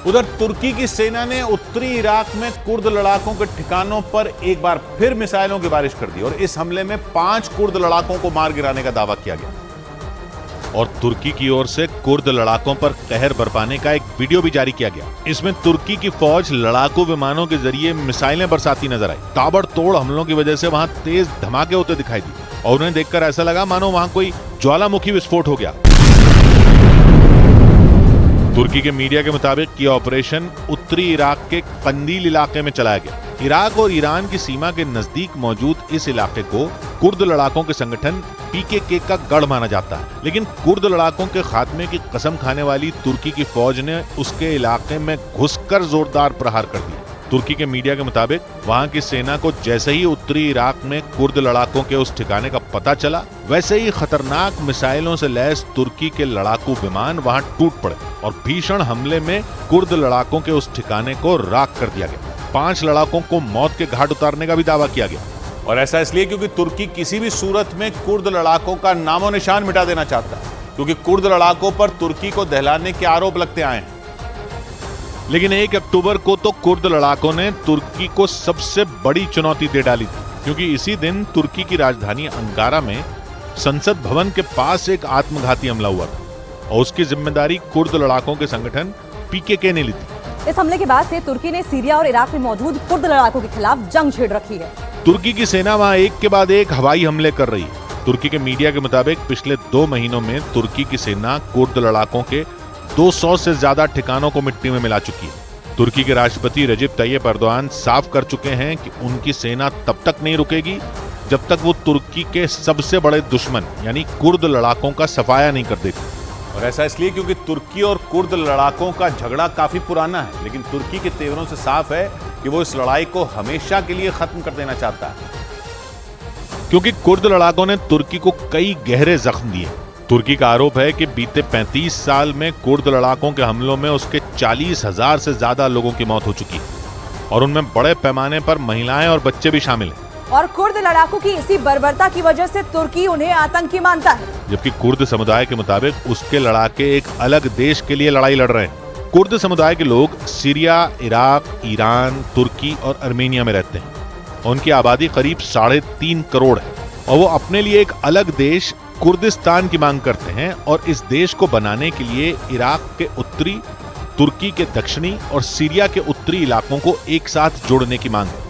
उधर तुर्की की सेना ने उत्तरी इराक में कुर्द लड़ाकों के ठिकानों पर एक बार फिर मिसाइलों की बारिश कर दी और इस हमले में 5 कुर्द लड़ाकों को मार गिराने का दावा किया गया। और तुर्की की ओर से कुर्द लड़ाकों पर कहर बरपाने का एक वीडियो भी जारी किया गया। इसमें तुर्की की फौज लड़ाकू विमानों के जरिए मिसाइलें बरसाती नजर आई। ताबड़तोड़ हमलों की वजह से वहां तेज धमाके होते दिखाई दिए और उन्हें देखकर ऐसा लगा मानो वहां कोई ज्वालामुखी विस्फोट हो गया। तुर्की के मीडिया के मुताबिक ये ऑपरेशन उत्तरी इराक के कंदील इलाके में चलाया गया। इराक और ईरान की सीमा के नजदीक मौजूद इस इलाके को कुर्द लड़ाकों के संगठन पीकेके का गढ़ माना जाता है, लेकिन कुर्द लड़ाकों के खात्मे की कसम खाने वाली तुर्की की फौज ने उसके इलाके में घुसकर जोरदार प्रहार कर दिया। तुर्की के मीडिया के मुताबिक वहां की सेना को जैसे ही उत्तरी इराक में कुर्द लड़ाकों के उस ठिकाने का पता चला, वैसे ही खतरनाक मिसाइलों से लैस तुर्की के लड़ाकू विमान वहां टूट पड़े और भीषण हमले में कुर्द लड़ाकों के उस ठिकाने को राख कर दिया गया। 5 लड़ाकों को मौत के घाट उतारने का भी दावा किया गया। और ऐसा इसलिए क्योंकि तुर्की किसी भी सूरत में कुर्द लड़ाकों का नामो निशान मिटा देना चाहता है, क्योंकि कुर्द लड़ाकों पर तुर्की को दहलाने के आरोप लगते आए हैं। लेकिन 1 अक्टूबर को तो कुर्द लड़ाकों ने तुर्की को सबसे बड़ी चुनौती दे डाली थी, क्योंकि इसी दिन तुर्की की राजधानी अंकारा में संसद भवन के पास एक आत्मघाती हमला हुआ था और उसकी जिम्मेदारी कुर्द लड़ाकों के संगठन पीकेके ने ली थी। इस हमले के बाद से तुर्की ने सीरिया और इराक में मौजूद कुर्द लड़ाकों के खिलाफ जंग छेड़ रखी है। तुर्की की सेना वहां एक के बाद एक हवाई हमले कर रही है। तुर्की के मीडिया के मुताबिक पिछले 2 महीनों में तुर्की की सेना कुर्द लड़ाकों के 200 से ज्यादा ठिकानों को मिट्टी में मिला चुकी है। तुर्की के राष्ट्रपति रजब तैयब एर्दोआन साफ कर चुके हैं कि उनकी सेना तब तक नहीं रुकेगी जब तक वो तुर्की के सबसे बड़े दुश्मन यानी कुर्द लड़ाकों का सफाया नहीं कर देती। और ऐसा इसलिए क्योंकि तुर्की और कुर्द लड़ाकों का झगड़ा काफी पुराना है, लेकिन तुर्की के तेवरों से साफ है कि वो इस लड़ाई को हमेशा के लिए खत्म कर देना चाहता है, क्योंकि कुर्द लड़ाकों ने तुर्की को कई गहरे जख्म दिए। तुर्की का आरोप है कि बीते 35 साल में कुर्द लड़ाकों के हमलों में उसके 40,000 से ज्यादा लोगों की मौत हो चुकी है और उनमें बड़े पैमाने पर महिलाएं और बच्चे भी शामिल हैं। और कुर्द लड़ाकों की इसी बर्बरता की वजह से तुर्की उन्हें आतंकी मानता है, जबकि कुर्द समुदाय के मुताबिक उसके लड़ाके एक अलग देश के लिए लड़ाई लड़ रहे हैं। कुर्द समुदाय के लोग सीरिया, इराक, ईरान, तुर्की और अर्मेनिया में रहते हैं। उनकी आबादी करीब 3.5 करोड़ है और वो अपने लिए एक अलग देश कुर्दिस्तान की मांग करते हैं और इस देश को बनाने के लिए इराक के उत्तरी, तुर्की के दक्षिणी और सीरिया के उत्तरी इलाकों को एक साथ जोड़ने की मांग है।